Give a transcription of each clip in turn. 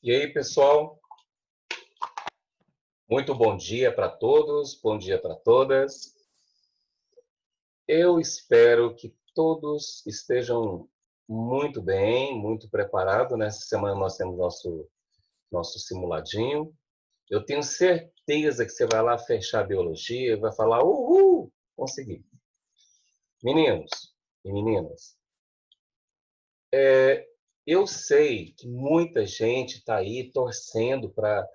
E aí, pessoal? Muito bom dia para todos, bom dia para todas. Eu espero que todos estejam muito bem, muito preparados. Nessa semana nós temos nosso simuladinho. Eu tenho certeza que você vai lá fechar a biologia e vai falar, uhul, consegui. Meninos e meninas, eu sei que muita gente está aí torcendo para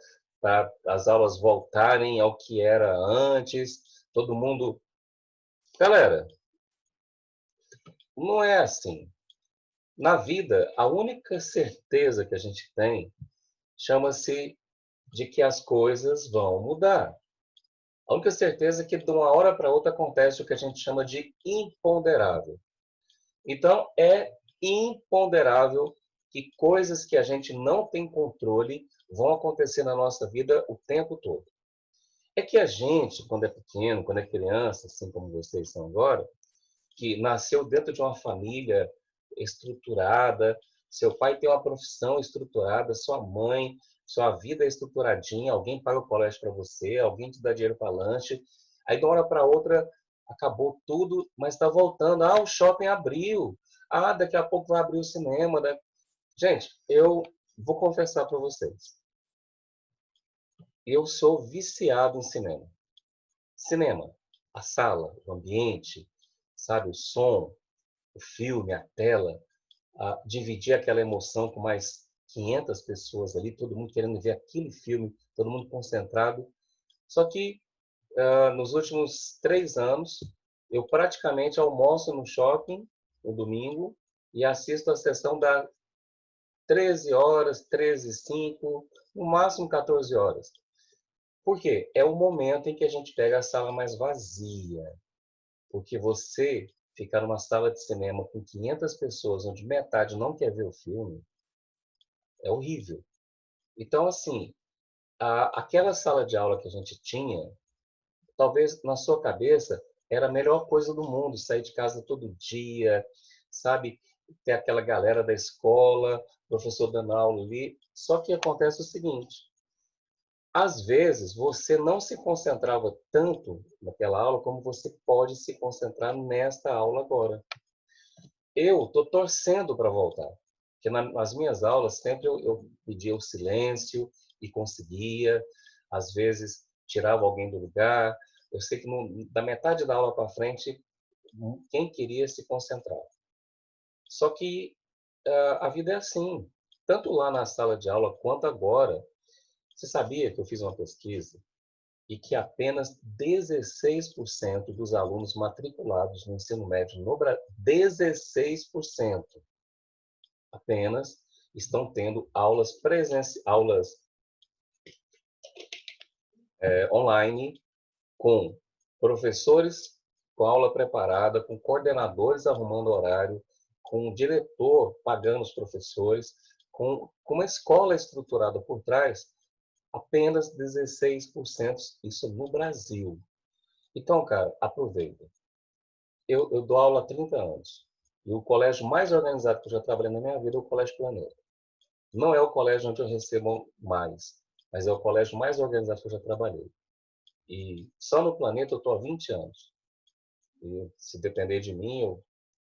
as aulas voltarem ao que era antes. Todo mundo... Galera, não é assim. Na vida, a única certeza que a gente tem chama-se de que as coisas vão mudar. A única certeza é que de uma hora para outra acontece o que a gente chama de imponderável. Então, é imponderável que coisas que a gente não tem controle vão acontecer na nossa vida o tempo todo. É que a gente, quando é pequeno, quando é criança, assim como vocês são agora, que nasceu dentro de uma família estruturada, seu pai tem uma profissão estruturada, sua mãe, sua vida é estruturadinha, alguém paga o colégio para você, alguém te dá dinheiro para lanche, aí de uma hora para outra acabou tudo, mas está voltando. Ah, o shopping abriu. Ah, daqui a pouco vai abrir o cinema. Né? Gente, eu vou confessar para vocês. Eu sou viciado em cinema. Cinema, a sala, o ambiente, sabe, o som, o filme, a tela, dividir aquela emoção com mais 500 pessoas ali, todo mundo querendo ver aquele filme, todo mundo concentrado. Só que nos últimos 3 anos, eu praticamente almoço no shopping no domingo e assisto a sessão das 13 horas, 13h05, no máximo 14 horas. Por quê? É o momento em que a gente pega a sala mais vazia. Porque você ficar numa sala de cinema com 500 pessoas, onde metade não quer ver o filme, é horrível. Então, assim, aquela sala de aula que a gente tinha, talvez na sua cabeça era a melhor coisa do mundo, sair de casa todo dia, sabe? Ter aquela galera da escola, professor dando aula ali. Só que acontece o seguinte, às vezes você não se concentrava tanto naquela aula como você pode se concentrar nesta aula agora. Eu estou torcendo para voltar, porque nas minhas aulas sempre eu pedia o silêncio e conseguia, às vezes tirava alguém do lugar. Eu sei que da metade da aula para frente, quem queria se concentrar. Só que a vida é assim, tanto lá na sala de aula quanto agora. Você sabia que eu fiz uma pesquisa e que apenas 16% dos alunos matriculados no ensino médio no Brasil, 16% apenas, estão tendo aulas online, com professores com aula preparada, com coordenadores arrumando horário, com o diretor pagando os professores, com uma escola estruturada por trás. Apenas 16%, isso no Brasil. Então, cara, aproveita. Eu dou aula há 30 anos. E o colégio mais organizado que eu já trabalhei na minha vida é o Colégio Planeta. Não é o colégio onde eu recebo mais, mas é o colégio mais organizado que eu já trabalhei. E só no Planeta eu estou há 20 anos. E se depender de mim,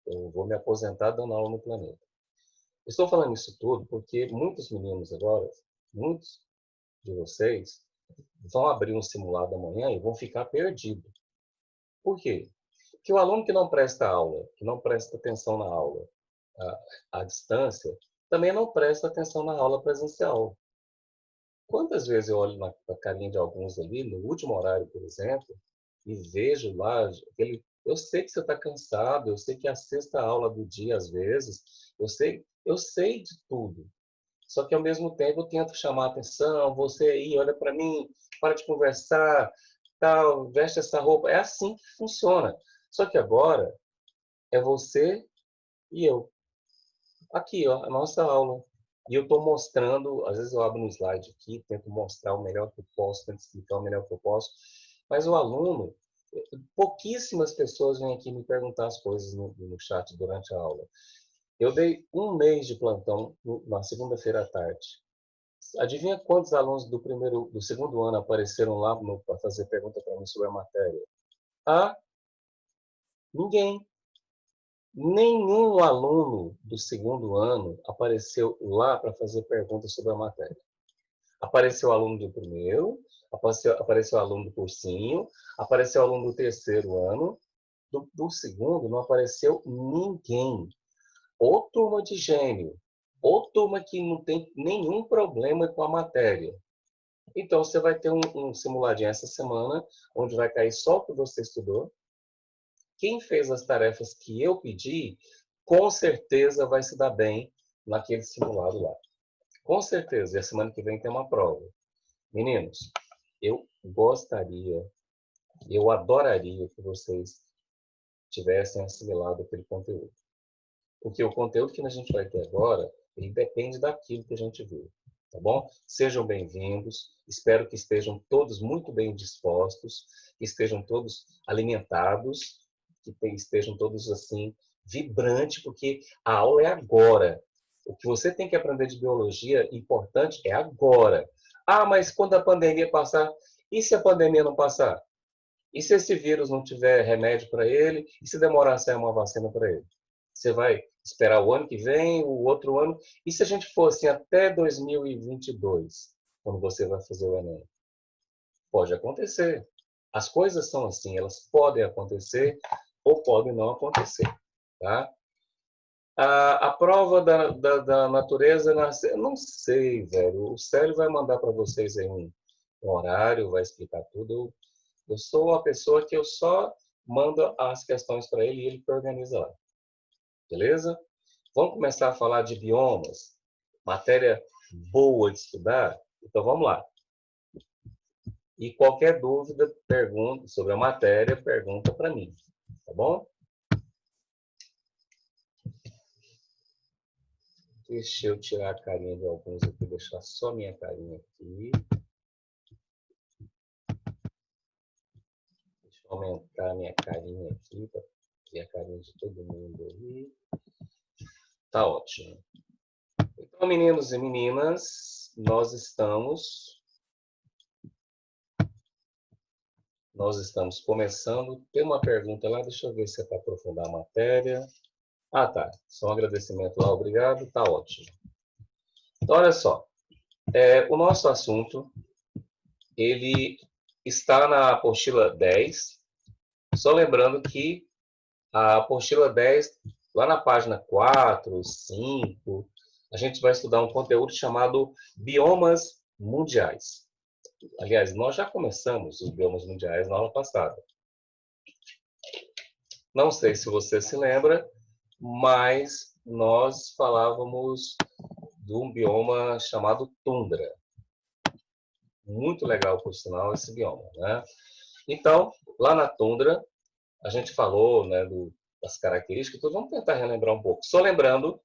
eu vou me aposentar dando aula no Planeta. Estou falando isso tudo porque muitos meninos agora, muitos de vocês, vão abrir um simulado amanhã e vão ficar perdidos. Por quê? Porque o aluno que não presta aula, que não presta atenção na aula à distância, também não presta atenção na aula presencial. Quantas vezes eu olho na carinha de alguns ali, no último horário, por exemplo, e vejo lá, eu sei que você está cansado, eu sei que é a sexta aula do dia, às vezes, eu sei de tudo. Só que, ao mesmo tempo, eu tento chamar a atenção, você aí, olha para mim, para de conversar, tal, veste essa roupa. É assim que funciona. Só que agora é você e eu. Aqui, ó, a nossa aula. E eu estou mostrando, às vezes eu abro um slide aqui, tento mostrar o melhor que eu posso, tento explicar o melhor que eu posso, mas o aluno, pouquíssimas pessoas vêm aqui me perguntar as coisas no chat durante a aula. Eu dei um mês de plantão na segunda-feira à tarde. Adivinha quantos alunos do segundo ano apareceram lá para fazer pergunta para mim sobre a matéria? Ah, ninguém. Nenhum aluno do segundo ano apareceu lá para fazer perguntas sobre a matéria. Apareceu aluno do primeiro, apareceu aluno do cursinho, apareceu aluno do terceiro ano, do segundo não apareceu ninguém. Ou turma de gênio, ou turma que não tem nenhum problema com a matéria. Então, você vai ter um simuladinho essa semana, onde vai cair só o que você estudou. Quem fez as tarefas que eu pedi, com certeza vai se dar bem naquele simulado lá. Com certeza. E a semana que vem tem uma prova. Meninos, eu gostaria, eu adoraria que vocês tivessem assimilado aquele conteúdo. Porque o conteúdo que a gente vai ter agora, ele depende daquilo que a gente viu. Tá bom? Sejam bem-vindos. Espero que estejam todos muito bem dispostos, que estejam todos alimentados, que estejam todos assim vibrantes, porque a aula é agora. O que você tem que aprender de biologia importante é agora. Ah, mas quando a pandemia passar, e se a pandemia não passar? E se esse vírus não tiver remédio para ele? E se demorar a sair uma vacina para ele? Você vai esperar o ano que vem, o outro ano? E se a gente for assim até 2022, quando você vai fazer o Enem? Pode acontecer. As coisas são assim, elas podem acontecer ou podem não acontecer. Tá? A prova da natureza, eu não sei, velho. O Célio vai mandar para vocês aí um horário, vai explicar tudo. Eu sou uma pessoa que eu só mando as questões para ele e ele que organiza lá. Beleza? Vamos começar a falar de biomas, matéria boa de estudar? Então vamos lá. E qualquer dúvida, pergunta sobre a matéria, pergunta para mim, tá bom? Deixa eu tirar a carinha de alguns aqui, deixar só minha carinha aqui. Deixa eu aumentar a minha carinha aqui, para ver a carinha de todo mundo aí. Tá ótimo. Então, meninos e meninas, nós estamos começando. Tem uma pergunta lá, deixa eu ver se é para aprofundar a matéria. Ah, tá. Só um agradecimento lá, obrigado. Tá ótimo. Então, olha só. O nosso assunto, ele está na apostila 10. Só lembrando que a apostila 10, lá na página 4, 5, a gente vai estudar um conteúdo chamado Biomas Mundiais. Aliás, nós já começamos os biomas mundiais na aula passada. Não sei se você se lembra, mas nós falávamos de um bioma chamado tundra. Muito legal, por sinal, esse bioma, né? Então, lá na tundra, a gente falou, né, das características, então vamos tentar relembrar um pouco. Só lembrando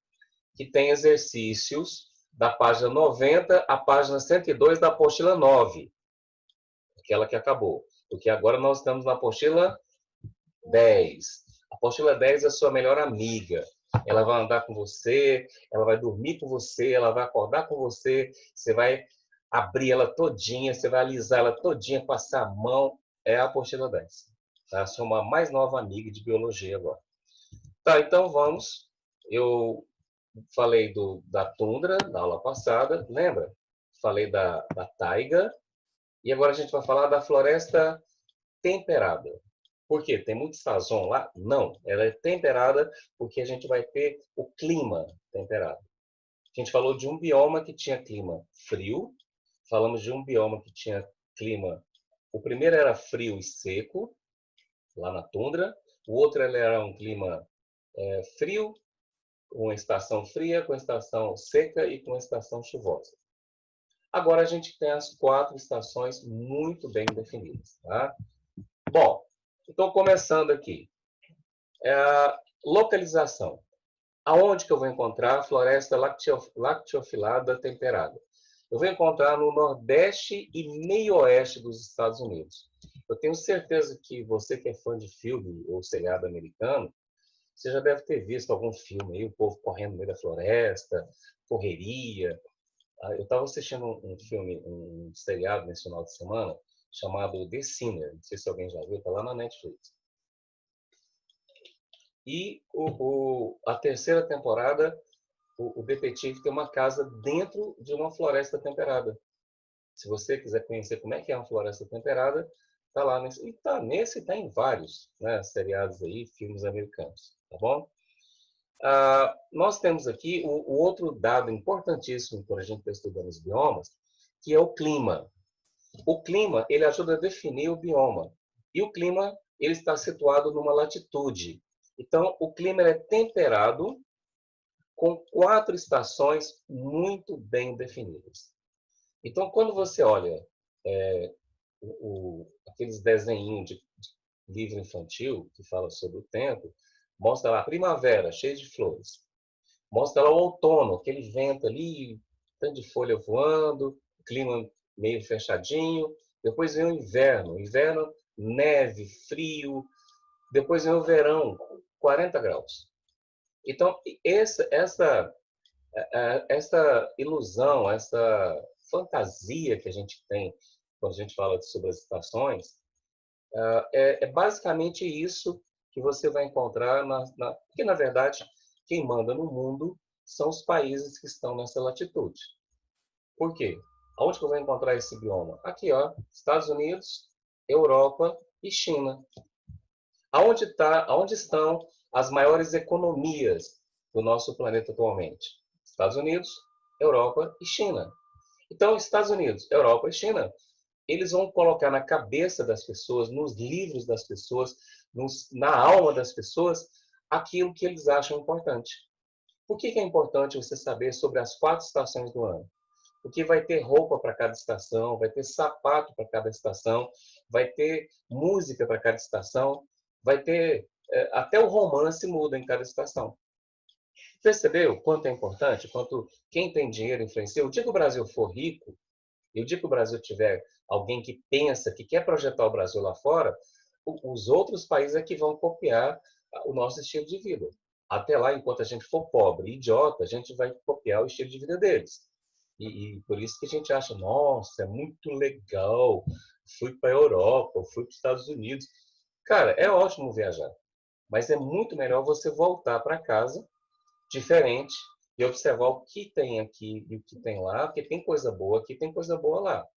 que tem exercícios da página 90 à página 102 da apostila 9, aquela que acabou. Porque agora nós estamos na apostila 10. A apostila 10 é a sua melhor amiga. Ela vai andar com você, ela vai dormir com você, ela vai acordar com você, você vai abrir ela todinha, você vai alisar ela todinha, passar a mão. É a apostila 10. Tá? Sou uma mais nova amiga de biologia agora. Tá, então vamos. Eu falei da tundra na aula passada, lembra? Falei da taiga. E agora a gente vai falar da floresta temperada. Por quê? Tem muito sazon lá? Não. Ela é temperada porque a gente vai ter o clima temperado. A gente falou de um bioma que tinha clima frio. Falamos de um bioma que tinha clima... O primeiro era frio e seco, lá na tundra. O outro era um clima frio, com estação fria, com estação seca e com estação chuvosa. Agora a gente tem as 4 estações muito bem definidas. Tá? Bom, então começando aqui. Localização. Aonde que eu vou encontrar a floresta lactiofilada temperada? Eu vou encontrar no nordeste e meio-oeste dos Estados Unidos. Eu tenho certeza que você que é fã de filme ou seriado americano, você já deve ter visto algum filme aí, o povo correndo no meio da floresta, correria. Eu estava assistindo um filme, um seriado nesse final de semana, chamado The Sinner. Não sei se alguém já viu, está lá na Netflix. E a terceira temporada, o detetive tem uma casa dentro de uma floresta temperada. Se você quiser conhecer como é que é uma floresta temperada, tá lá nesse, e tá nesse, tá em vários, né, seriados aí, filmes americanos, tá bom? Nós temos aqui o outro dado importantíssimo quando a gente está estudando os biomas, que é o clima. O clima, ele ajuda a definir o bioma. E o clima, ele está situado numa latitude. Então, o clima é temperado com 4 estações muito bem definidas. Então, quando você olha aqueles desenhinhos de livro infantil que fala sobre o tempo, mostra lá a primavera, cheia de flores. Mostra lá o outono, aquele vento ali, tanto de folha voando, clima meio fechadinho. Depois vem o inverno. Inverno, neve, frio. Depois vem o verão, 40 graus. Então, essa ilusão, essa fantasia que a gente tem quando a gente fala sobre as estações, é basicamente isso que você vai encontrar porque, na verdade, quem manda no mundo são os países que estão nessa latitude. Por quê? Onde que eu vou encontrar esse bioma? Aqui, ó, Estados Unidos, Europa e China. Aonde estão as maiores economias do nosso planeta atualmente? Estados Unidos, Europa e China. Então, Estados Unidos, Europa e China, eles vão colocar na cabeça das pessoas, nos livros das pessoas, na alma das pessoas, aquilo que eles acham importante. Por que é importante você saber sobre as 4 estações do ano? Porque vai ter roupa para cada estação, vai ter sapato para cada estação, vai ter música para cada estação, vai ter até o romance muda em cada estação. Percebeu quanto é importante? Quanto quem tem dinheiro influencia? O dia que o Brasil for rico, e o dia que o Brasil tiver alguém que pensa, que quer projetar o Brasil lá fora, os outros países é que vão copiar o nosso estilo de vida. Até lá, enquanto a gente for pobre e idiota, a gente vai copiar o estilo de vida deles. E por isso que a gente acha, nossa, é muito legal, fui para a Europa, fui para os Estados Unidos. Cara, é ótimo viajar, mas é muito melhor você voltar para casa diferente e observar o que tem aqui e o que tem lá, porque tem coisa boa aqui, tem coisa boa lá.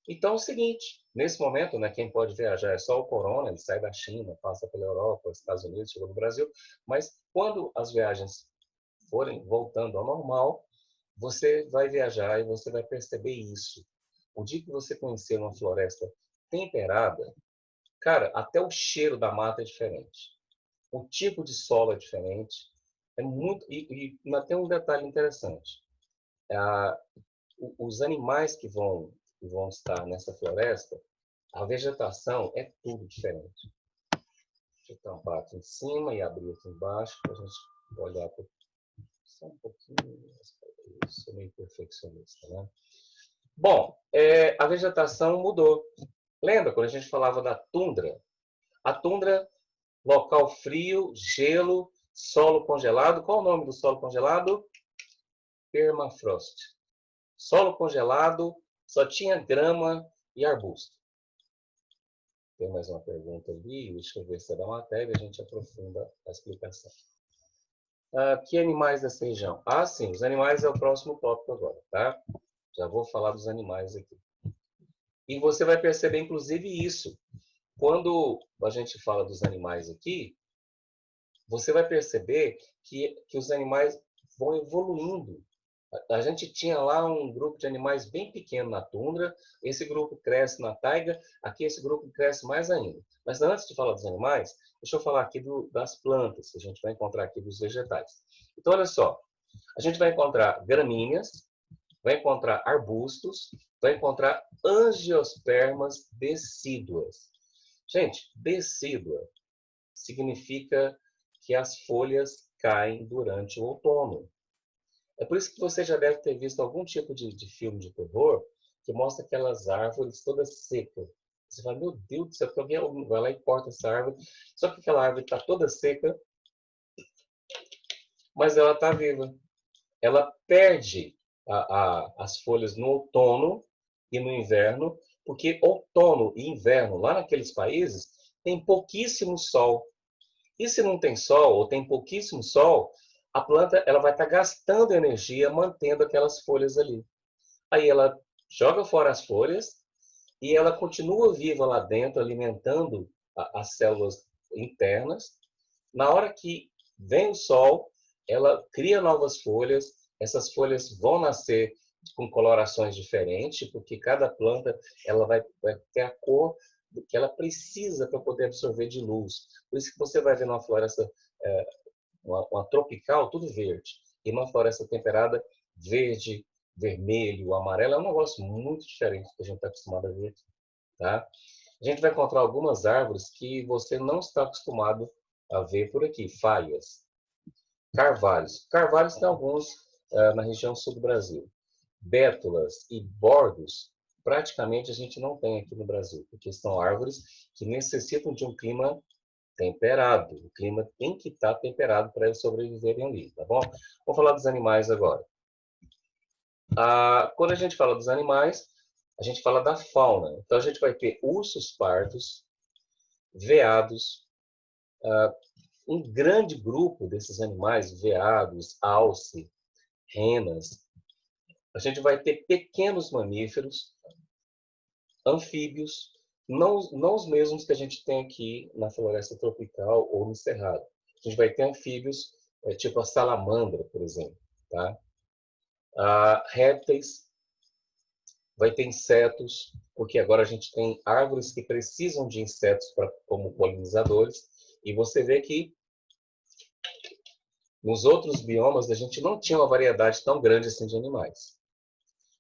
Então é o seguinte, nesse momento, né, quem pode viajar é só o corona, ele sai da China, passa pela Europa, Estados Unidos, chegou no Brasil, mas quando as viagens forem voltando ao normal, você vai viajar e você vai perceber isso. O dia que você conhecer uma floresta temperada, cara, até o cheiro da mata é diferente. O tipo de solo é diferente. É muito e ainda tem um detalhe interessante. Os animais que vão estar nessa floresta, a vegetação é tudo diferente. Deixa eu tampar aqui em cima e abrir aqui embaixo para a gente olhar só um pouquinho. Eu sou meio perfeccionista, né? Bom, a vegetação mudou. Lembra quando a gente falava da tundra? A tundra, local frio, gelo, solo congelado. Qual o nome do solo congelado? Permafrost. Solo congelado, só tinha grama e arbusto. Tem mais uma pergunta ali, deixa eu ver se é da matéria, a gente aprofunda a explicação. Que animais dessa região? Sim, os animais é o próximo tópico agora, tá? Já vou falar dos animais aqui. E você vai perceber, inclusive, isso. Quando a gente fala dos animais aqui, você vai perceber que os animais vão evoluindo. A gente tinha lá um grupo de animais bem pequeno na tundra, esse grupo cresce na taiga, aqui esse grupo cresce mais ainda. Mas antes de falar dos animais, deixa eu falar aqui das plantas, que a gente vai encontrar aqui dos vegetais. Então, olha só, a gente vai encontrar gramíneas, vai encontrar arbustos, vai encontrar angiospermas decíduas. Gente, decídua significa que as folhas caem durante o outono. É por isso que você já deve ter visto algum tipo de filme de terror que mostra aquelas árvores todas secas. Você fala, meu Deus do céu, porque alguém vai lá e corta essa árvore. Só que aquela árvore está toda seca, mas ela está viva. Ela perde as folhas no outono e no inverno, porque outono e inverno, lá naqueles países, tem pouquíssimo sol. E se não tem sol, ou tem pouquíssimo sol, a planta ela vai estar gastando energia mantendo aquelas folhas ali. Aí ela joga fora as folhas e ela continua viva lá dentro, alimentando as células internas. Na hora que vem o sol, ela cria novas folhas. Essas folhas vão nascer com colorações diferentes, porque cada planta ela vai ter a cor que ela precisa para poder absorver de luz. Por isso que você vai ver numa floresta, uma tropical, tudo verde. E uma floresta temperada, verde, vermelho, amarelo. É um negócio muito diferente do que a gente está acostumado a ver aqui. Tá? A gente vai encontrar algumas árvores que você não está acostumado a ver por aqui. Faias, carvalhos. Carvalhos tem alguns na região sul do Brasil. Bétulas e bordos, praticamente a gente não tem aqui no Brasil, porque são árvores que necessitam de um clima temperado. O clima tem que estar temperado para eles sobreviverem ali, tá bom? Vamos falar dos animais agora. Quando a gente fala dos animais, a gente fala da fauna. Então a gente vai ter ursos pardos, veados, um grande grupo desses animais, veados, alce, renas. A gente vai ter pequenos mamíferos, anfíbios, não os mesmos que a gente tem aqui na floresta tropical ou no cerrado. A gente vai ter anfíbios, tipo a salamandra, por exemplo. Tá? Répteis, vai ter insetos, porque agora a gente tem árvores que precisam de insetos como polinizadores, e você vê que nos outros biomas a gente não tinha uma variedade tão grande assim de animais.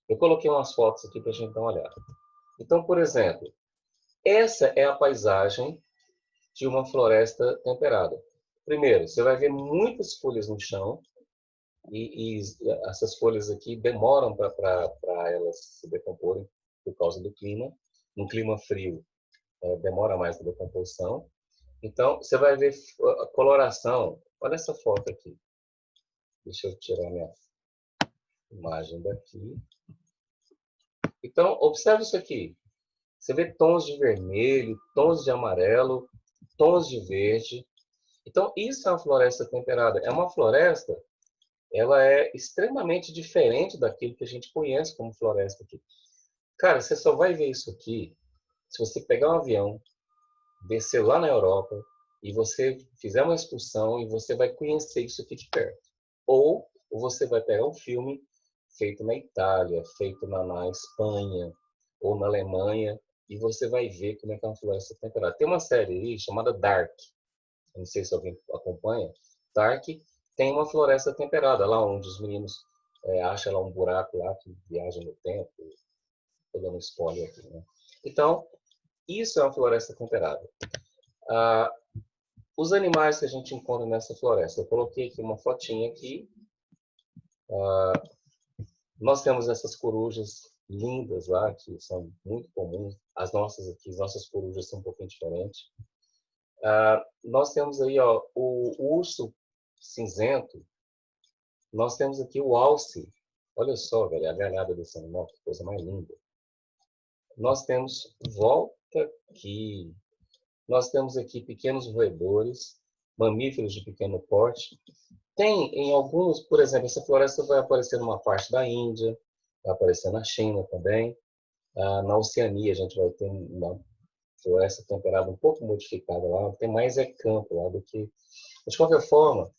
Eu coloquei umas fotos aqui para a gente dar uma olhada. Então, por exemplo, essa é a paisagem de uma floresta temperada. Primeiro, você vai ver muitas folhas no chão, e essas folhas aqui demoram para elas se decomporem por causa do clima. No clima frio, demora mais a decomposição. Então, você vai ver a coloração. Olha essa foto aqui. Deixa eu tirar minha imagem daqui. Então, observe isso aqui. Você vê tons de vermelho, tons de amarelo, tons de verde. Então, isso é uma floresta temperada. É uma floresta, ela é extremamente diferente daquilo que a gente conhece como floresta aqui. Cara, você só vai ver isso aqui se você pegar um avião, descer lá na Europa e você fizer uma excursão e você vai conhecer isso aqui de perto. Ou você vai pegar um filme feito na Itália, feito na Espanha ou na Alemanha e você vai ver como é que é uma floresta temperada. Tem uma série aí chamada Dark. Não sei se alguém acompanha. Dark tem uma floresta temperada, lá onde os meninos acham lá um buraco lá que viaja no tempo. Estou dando spoiler aqui, né? Então, isso é uma floresta temperada. Os animais que a gente encontra nessa floresta. Eu coloquei aqui uma fotinha aqui. Nós temos essas corujas lindas lá, que são muito comuns. As nossas aqui, as nossas corujas são um pouquinho diferentes. Nós temos aí o urso cinzento. Nós temos aqui o alce. Olha só, velho, a galhada desse animal, que coisa mais linda. Nós temos, volta aqui, nós temos aqui pequenos roedores, mamíferos de pequeno porte. Tem em alguns, por exemplo, essa floresta vai aparecer numa parte da Índia, vai aparecer na China também. Na Oceania a gente vai ter uma floresta temperada um pouco modificada lá, tem mais campo lá do que... De qualquer forma,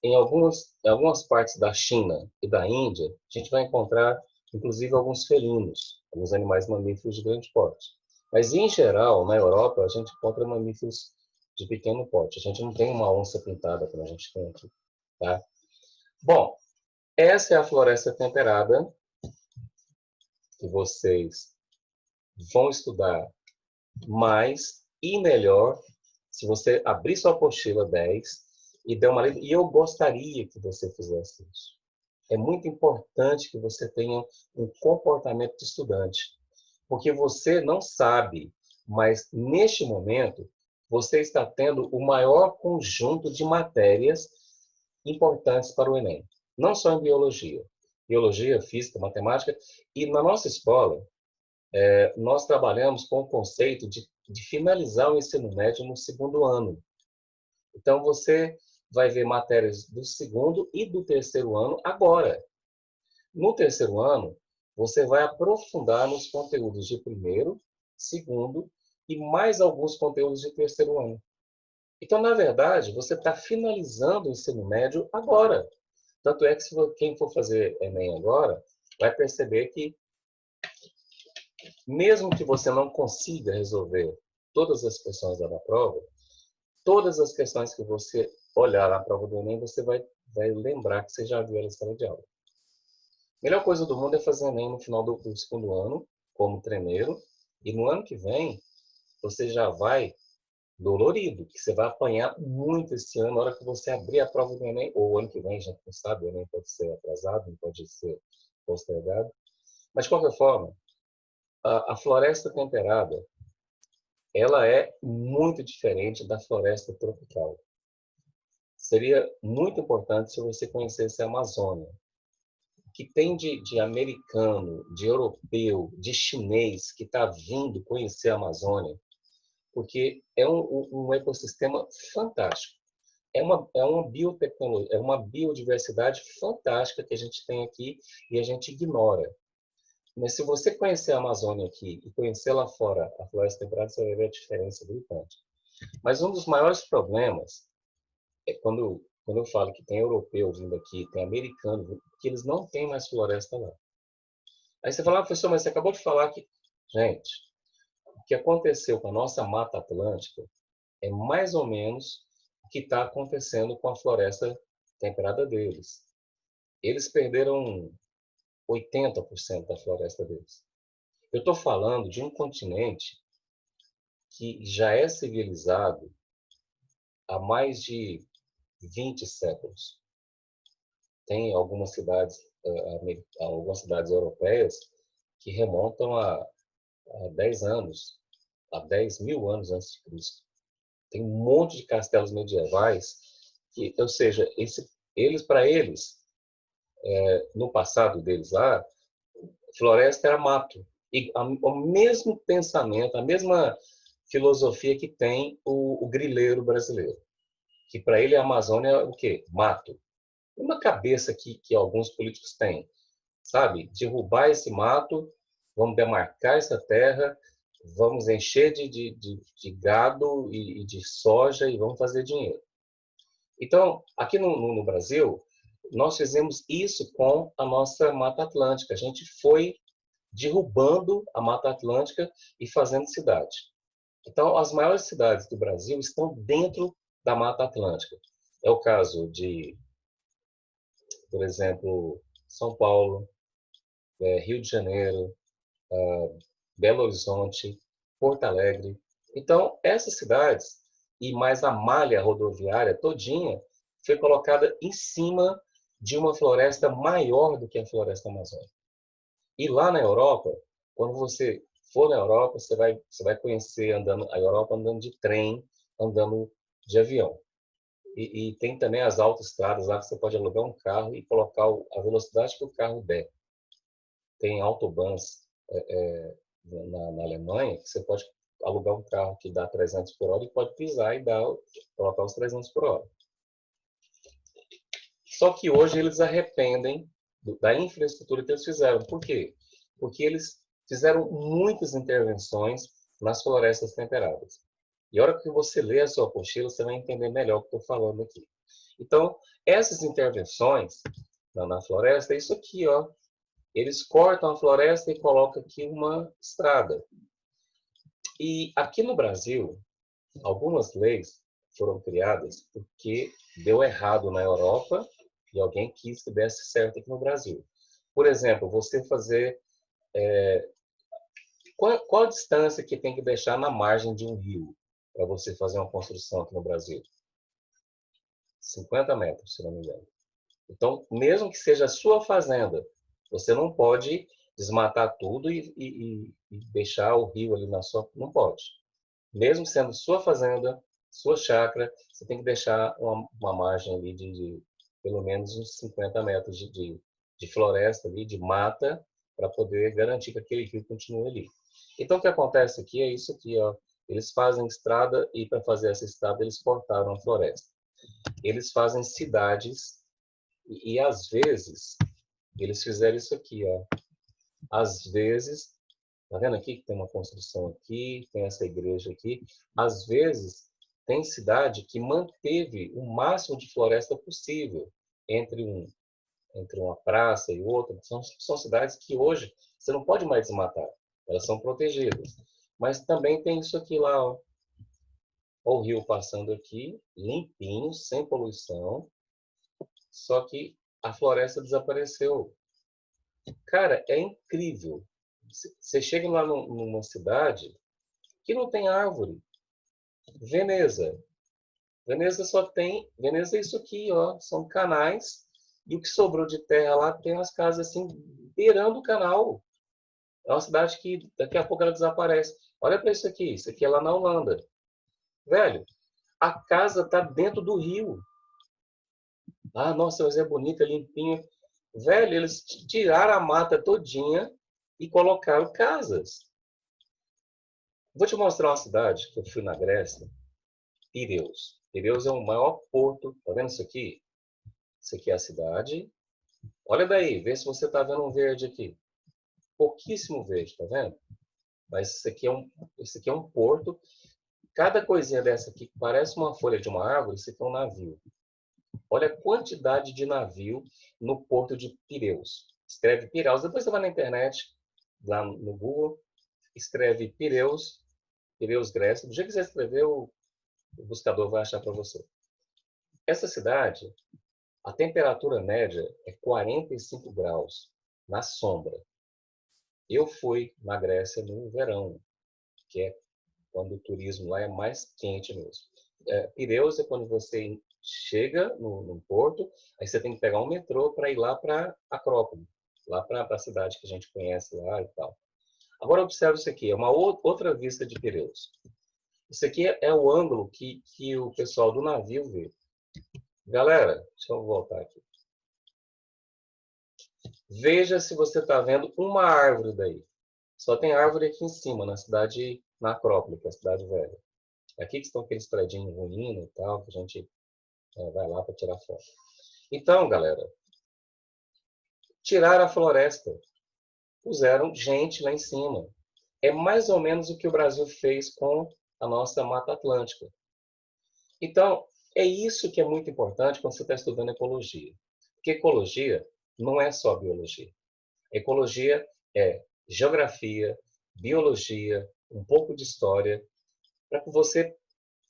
em algumas partes da China e da Índia, a gente vai encontrar, inclusive, alguns felinos, alguns animais mamíferos de grande porte. Mas, em geral, na Europa, a gente encontra mamíferos de pequeno porte. A gente não tem uma onça pintada como a gente tem aqui. Tá? Bom, essa é a floresta temperada que vocês vão estudar mais e melhor se você abrir sua apostila 10 e der uma lida. E eu gostaria que você fizesse isso. É muito importante que você tenha um comportamento de estudante. Porque você não sabe, mas neste momento você está tendo o maior conjunto de matérias importantes para o Enem. Não só em biologia, biologia, física, matemática. E na nossa escola, nós trabalhamos com o conceito de finalizar o ensino médio no segundo ano. Então, você vai ver matérias do segundo e do terceiro ano agora. No terceiro ano, você vai aprofundar nos conteúdos de primeiro, segundo e mais alguns conteúdos de terceiro ano. Então, na verdade, você está finalizando o ensino médio agora. Tanto é que quem for fazer Enem agora, vai perceber que, mesmo que você não consiga resolver todas as questões da prova, todas as questões que você olhar na prova do Enem, você vai lembrar que você já viu ela em sala de aula. A melhor coisa do mundo é fazer Enem no final do segundo ano, como treineiro, e no ano que vem, você já vai dolorido, que você vai apanhar muito esse ano, na hora que você abrir a prova do Enem, ou ano que vem, a gente não sabe, o Enem pode ser atrasado, não pode ser postergado. Mas, de qualquer forma, a floresta temperada, ela é muito diferente da floresta tropical. Seria muito importante se você conhecesse a Amazônia. O que tem de americano, de europeu, de chinês que está vindo conhecer a Amazônia, porque é um ecossistema fantástico. É uma biotecnologia, é uma biodiversidade fantástica que a gente tem aqui e a gente ignora. Mas se você conhecer a Amazônia aqui e conhecer lá fora a floresta temperada, você vai ver a diferença gritante. Mas um dos maiores problemas é quando eu falo que tem europeu vindo aqui, tem americano vindo, que eles não têm mais floresta lá. Aí você fala, professor, mas você acabou de falar que... Gente, o que aconteceu com a nossa Mata Atlântica é mais ou menos o que está acontecendo com a floresta temperada deles. Eles perderam 80% da floresta deles. Eu estou falando de um continente que já é civilizado há mais de 20 séculos. Tem algumas cidades europeias que remontam a 10 anos, a 10 mil anos antes de Cristo. Tem um monte de castelos medievais que, ou seja, para eles, no passado deles lá, floresta era mato. E o mesmo pensamento, a mesma filosofia que tem o grileiro brasileiro. Que para ele a Amazônia é o quê? Mato. Uma cabeça que alguns políticos têm, sabe? Derrubar esse mato, vamos demarcar essa terra, vamos encher de gado e de soja e vamos fazer dinheiro. Então, aqui no Brasil, nós fizemos isso com a nossa Mata Atlântica. A gente foi derrubando a Mata Atlântica e fazendo cidade. Então, as maiores cidades do Brasil estão dentro da Mata Atlântica. É o caso de, por exemplo, São Paulo, Rio de Janeiro, Belo Horizonte, Porto Alegre. Então, essas cidades, e mais a malha rodoviária todinha, foi colocada em cima de uma floresta maior do que a floresta amazônica. E lá na Europa, quando você for na Europa, você vai conhecer a Europa andando de trem, andando de avião. E tem também as autoestradas lá que você pode alugar um carro e colocar a velocidade que o carro der. Tem autobahns na Alemanha que você pode alugar um carro que dá 300 por hora e pode pisar e colocar os 300 por hora. Só que hoje eles arrependem da infraestrutura que eles fizeram. Por quê? Porque eles fizeram muitas intervenções nas florestas temperadas. E a hora que você lê a sua apostila, você vai entender melhor o que eu estou falando aqui. Então, essas intervenções na floresta é isso aqui, ó. Eles cortam a floresta e colocam aqui uma estrada. E aqui no Brasil, algumas leis foram criadas porque deu errado na Europa e alguém quis que desse certo aqui no Brasil. Por exemplo, você fazer... qual a distância que tem que deixar na margem de um rio para você fazer uma construção aqui no Brasil? 50 metros, se não me engano. Então, mesmo que seja a sua fazenda, você não pode desmatar tudo e deixar o rio ali na sua... Não pode. Mesmo sendo sua fazenda, sua chácara, você tem que deixar uma margem ali de pelo menos uns 50 metros de floresta ali, de mata, para poder garantir que aquele rio continue ali. Então, o que acontece aqui é isso aqui, ó. Eles fazem estrada e, para fazer essa estrada, eles cortaram a floresta. Eles fazem cidades e às vezes, eles fizeram isso aqui, ó. Às vezes, tá vendo aqui que tem uma construção aqui, tem essa igreja aqui. Às vezes, tem cidade que manteve o máximo de floresta possível entre uma praça e outra. São cidades que hoje você não pode mais desmatar. Elas são protegidas. Mas também tem isso aqui lá, ó. O rio passando aqui, limpinho, sem poluição. Só que a floresta desapareceu. Cara, é incrível. Você chega lá numa cidade que não tem árvore. Veneza. Veneza só tem... Veneza é isso aqui, ó. São canais. E o que sobrou de terra lá tem umas casas assim, beirando o canal. É uma cidade que daqui a pouco ela desaparece. Olha para isso aqui. Isso aqui é lá na Holanda. Velho, a casa está dentro do rio. Ah, nossa, mas é bonita, é limpinho. Velho, eles tiraram a mata todinha e colocaram casas. Vou te mostrar uma cidade que eu fui na Grécia, Pireus. Pireus é o maior porto. Tá vendo isso aqui? Isso aqui é a cidade. Olha daí, vê se você está vendo um verde aqui. Pouquíssimo verde, tá vendo? Mas isso aqui é um porto. Cada coisinha dessa aqui que parece uma folha de uma árvore, isso aqui é um navio. Olha a quantidade de navio no porto de Pireus. Escreve Pireus. Depois você vai na internet, lá no Google, escreve Pireus, Pireus, Grécia. Do jeito que você escrever, o buscador vai achar para você. Essa cidade, a temperatura média é 45 graus, na sombra. Eu fui na Grécia no verão, que é quando o turismo lá é mais quente mesmo. Pireus é quando você chega no porto, aí você tem que pegar um metrô para ir lá para Acrópole, lá para a cidade que a gente conhece lá e tal. Agora observe isso aqui, é uma outra vista de Pireus. Isso aqui é o ângulo que o pessoal do navio vê. Galera, deixa eu voltar aqui. Veja se você está vendo uma árvore daí. Só tem árvore aqui em cima, na Acrópole, que é a cidade velha. Aqui que estão aqueles predinhos ruídos e tal, que a gente vai lá para tirar foto. Então, galera, tiraram a floresta. Puseram gente lá em cima. É mais ou menos o que o Brasil fez com a nossa Mata Atlântica. Então, é isso que é muito importante quando você está estudando ecologia. Porque ecologia não é só biologia. Ecologia é geografia, biologia, um pouco de história, para que você...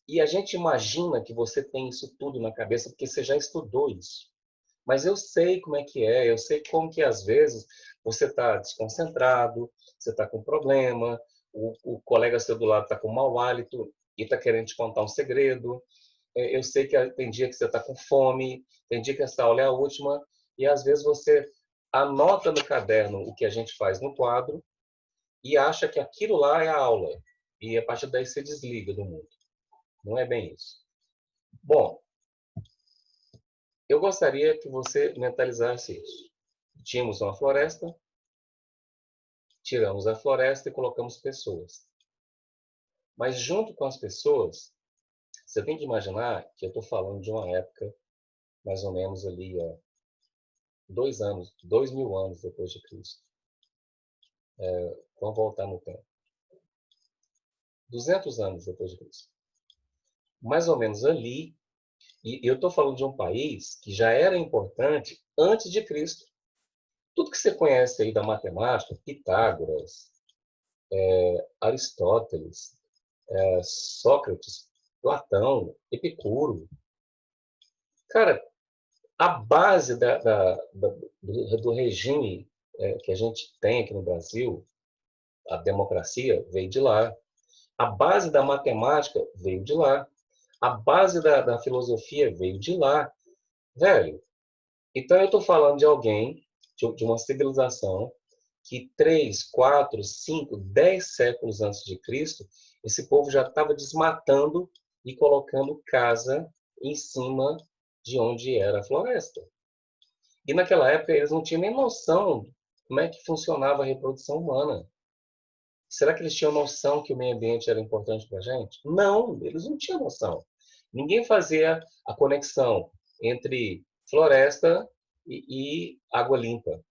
E a gente imagina que você tem isso tudo na cabeça porque você já estudou isso. Mas eu sei como é que é, eu sei como que às vezes você está desconcentrado, você está com problema, o colega seu do lado está com mau hálito e está querendo te contar um segredo. Eu sei que tem dia que você está com fome, tem dia que essa aula é a última, e às vezes você anota no caderno o que a gente faz no quadro e acha que aquilo lá é a aula. E a partir daí você desliga do mundo. Não é bem isso. Bom, eu gostaria que você mentalizasse isso. Tínhamos uma floresta, tiramos a floresta e colocamos pessoas. Mas junto com as pessoas, você tem que imaginar que eu estou falando de uma época, mais ou menos ali, 2000 anos depois de Cristo. Vamos voltar no tempo. 200 anos depois de Cristo. Mais ou menos ali, e eu estou falando de um país que já era importante antes de Cristo. Tudo que você conhece aí da matemática, Pitágoras, Aristóteles, Sócrates, Platão, Epicuro. Cara, a base do regime que a gente tem aqui no Brasil, a democracia, veio de lá. A base da matemática veio de lá. A base da filosofia veio de lá. Velho, então eu estou falando de alguém, de uma civilização, que 3, 4, 5, 10 séculos antes de Cristo, esse povo já estava desmatando e colocando casa em cima de onde era a floresta. E naquela época eles não tinham nem noção como é que funcionava a reprodução humana. Será que eles tinham noção que o meio ambiente era importante para a gente? Não, eles não tinham noção. Ninguém fazia a conexão entre floresta e água limpa.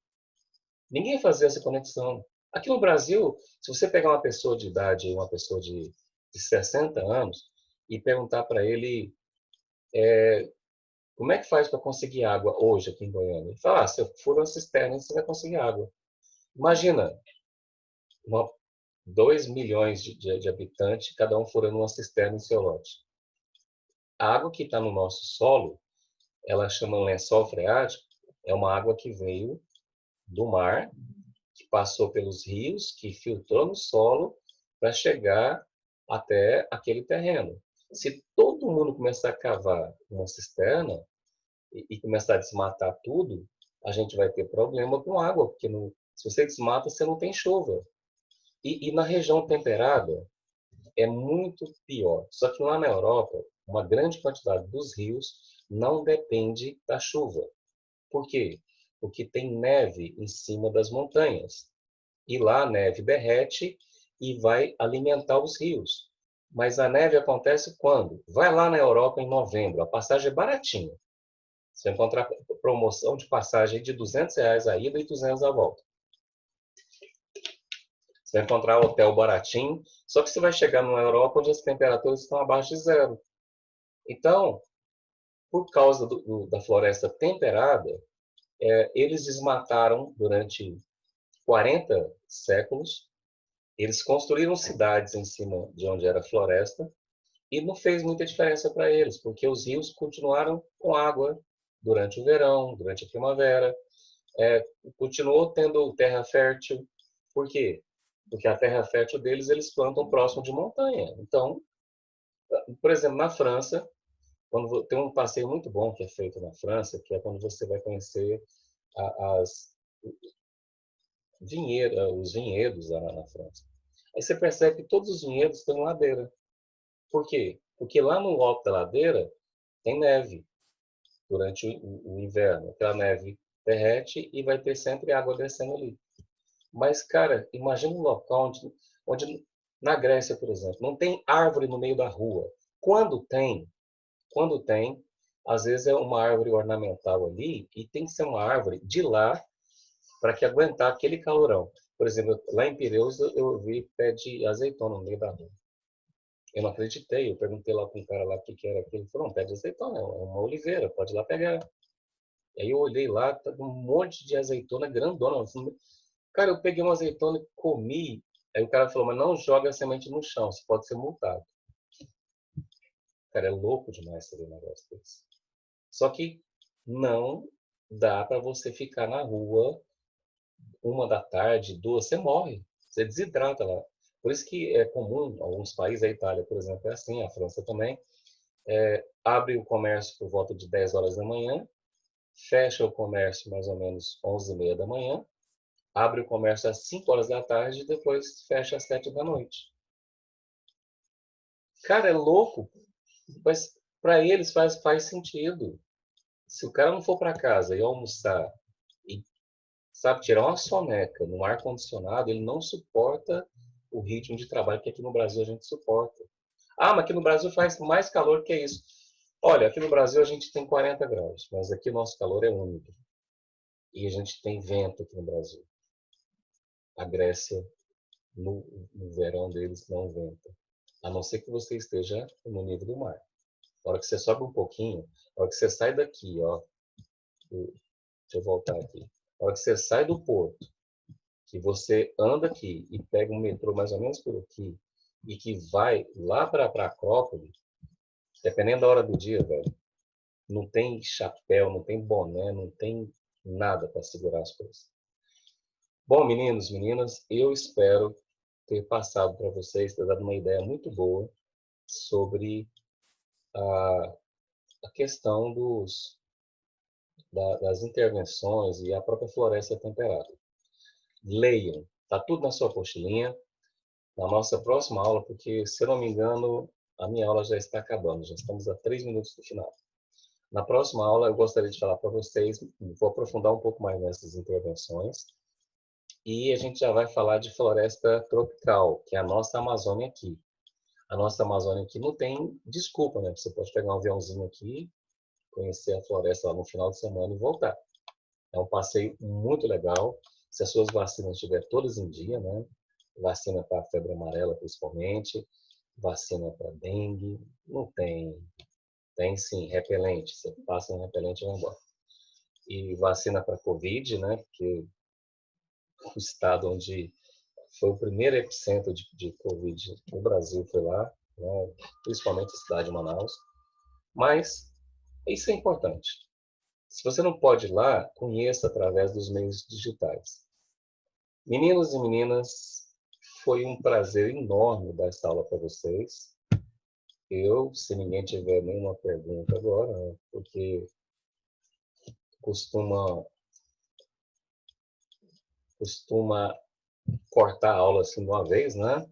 Ninguém fazia essa conexão. Aqui no Brasil, se você pegar uma pessoa de idade, uma pessoa de 60 anos, e perguntar para ele como é que faz para conseguir água hoje aqui em Goiânia, ele fala, se eu for uma cisterna, você vai conseguir água. Imagina, uma, 2 milhões de habitantes, cada um furando uma cisterna em seu lote. A água que está no nosso solo, ela chama lençol freático, é uma água que veio do mar, que passou pelos rios, que filtrou no solo para chegar até aquele terreno. Se todo mundo começar a cavar uma cisterna e começar a desmatar tudo, a gente vai ter problema com água, porque se você desmata, você não tem chuva. E na região temperada, é muito pior. Só que lá na Europa, uma grande quantidade dos rios não depende da chuva. Por quê? Porque tem neve em cima das montanhas. E lá a neve derrete e vai alimentar os rios. Mas a neve acontece quando? Vai lá na Europa em novembro, a passagem é baratinha. Você vai encontrar promoção de passagem de R$ 200 a ida e 200 a volta. Você vai encontrar hotel baratinho, só que você vai chegar numa Europa onde as temperaturas estão abaixo de zero. Então, por causa da floresta temperada, eles desmataram durante 40 séculos, eles construíram cidades em cima de onde era floresta, e não fez muita diferença para eles, porque os rios continuaram com água durante o verão, durante a primavera, continuou tendo terra fértil. Por quê? Porque a terra fértil deles eles plantam próximo de montanha. Então, por exemplo, na França, quando tem um passeio muito bom que é feito na França, que é quando você vai conhecer as os vinhedos lá na França. Aí você percebe que todos os vinhedos estão em ladeira. Por quê? Porque lá no alto da ladeira tem neve durante o inverno. Aquela neve derrete e vai ter sempre água descendo ali. Mas, cara, imagina um local onde na Grécia, por exemplo, não tem árvore no meio da rua. Quando tem, às vezes é uma árvore ornamental ali e tem que ser uma árvore de lá para que aguentar aquele calorão. Por exemplo, lá em Pireus eu vi pé de azeitona no meio da rua. Eu não acreditei, eu perguntei lá para um cara lá o que era aquilo. Ele falou, não, pé de azeitona, é uma oliveira, pode ir lá pegar. E aí eu olhei lá, tá um monte de azeitona grandona. Cara, eu peguei uma azeitona e comi. Aí o cara falou, mas não joga a semente no chão, você pode ser multado. Cara, é louco demais saber um negócio desse. Só que não dá para você ficar na rua 1 da tarde, 2, você morre, você desidrata lá. Por isso que é comum, alguns países, a Itália, por exemplo, é assim, a França também, abre o comércio por volta de 10 horas da manhã, fecha o comércio mais ou menos 11h30 da manhã, abre o comércio às 5 horas da tarde e depois fecha às 7 da noite. Cara, é louco, mas para eles faz sentido. Se o cara não for para casa e almoçar e, sabe, tirar uma soneca no ar-condicionado, ele não suporta o ritmo de trabalho que aqui no Brasil a gente suporta. Ah, mas aqui no Brasil faz mais calor que isso. Olha, aqui no Brasil a gente tem 40 graus, mas aqui o nosso calor é úmido. E a gente tem vento aqui no Brasil. A Grécia, no verão deles, não venta. A não ser que você esteja no nível do mar. Na hora que você sobe um pouquinho, na hora que você sai daqui, ó, deixa eu voltar aqui. Na hora que você sai do porto, que você anda aqui e pega um metrô mais ou menos por aqui, e que vai lá para Acrópole, dependendo da hora do dia, velho, não tem chapéu, não tem boné, não tem nada para segurar as coisas. Bom, meninos, meninas, eu espero ter passado para vocês, ter dado uma ideia muito boa sobre a questão das intervenções e a própria floresta temperada. Leiam, está tudo na sua apostilinha, na nossa próxima aula, porque, se eu não me engano, a minha aula já está acabando, já estamos a 3 minutos do final. Na próxima aula, eu gostaria de falar para vocês, vou aprofundar um pouco mais nessas intervenções, e a gente já vai falar de floresta tropical, que é a nossa Amazônia aqui. A nossa Amazônia aqui não tem desculpa, né? Você pode pegar um aviãozinho aqui, conhecer a floresta lá no final de semana e voltar. É um passeio muito legal, se as suas vacinas estiverem todas em dia, né? Vacina para a febre amarela, principalmente, vacina para dengue, não tem. Tem sim, repelente, você passa no repelente e vai embora. E vacina para Covid, né? Porque o estado onde foi o primeiro epicentro de Covid no Brasil foi lá, né? Principalmente a cidade de Manaus. Mas isso é importante. Se você não pode ir lá, conheça através dos meios digitais. Meninos e meninas, foi um prazer enorme dar essa aula para vocês. Eu, se ninguém tiver nenhuma pergunta agora, né, porque costuma cortar a aula assim de uma vez, né?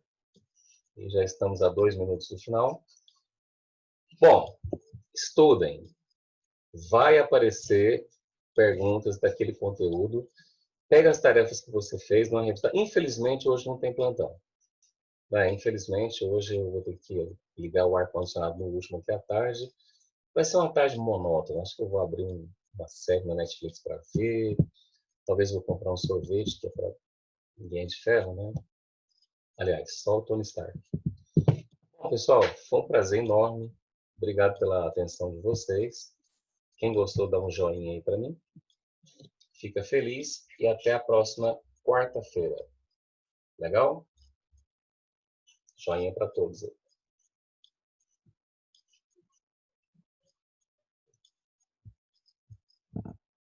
E já estamos a 2 minutos do final. Bom, estudem. Vai aparecer perguntas daquele conteúdo. Pega as tarefas que você fez numa revista. Infelizmente, hoje não tem plantão. Infelizmente, hoje eu vou ter que ligar o ar-condicionado no último aqui à tarde. Vai ser uma tarde monótona. Acho que eu vou abrir uma série na Netflix para ver. Talvez vou comprar um sorvete, que é para ninguém de ferro, né? Aliás, só o Tony Stark. Bom, pessoal, foi um prazer enorme. Obrigado pela atenção de vocês. Quem gostou, dá um joinha aí para mim. Fica feliz e até a próxima quarta-feira. Legal? Joinha para todos aí.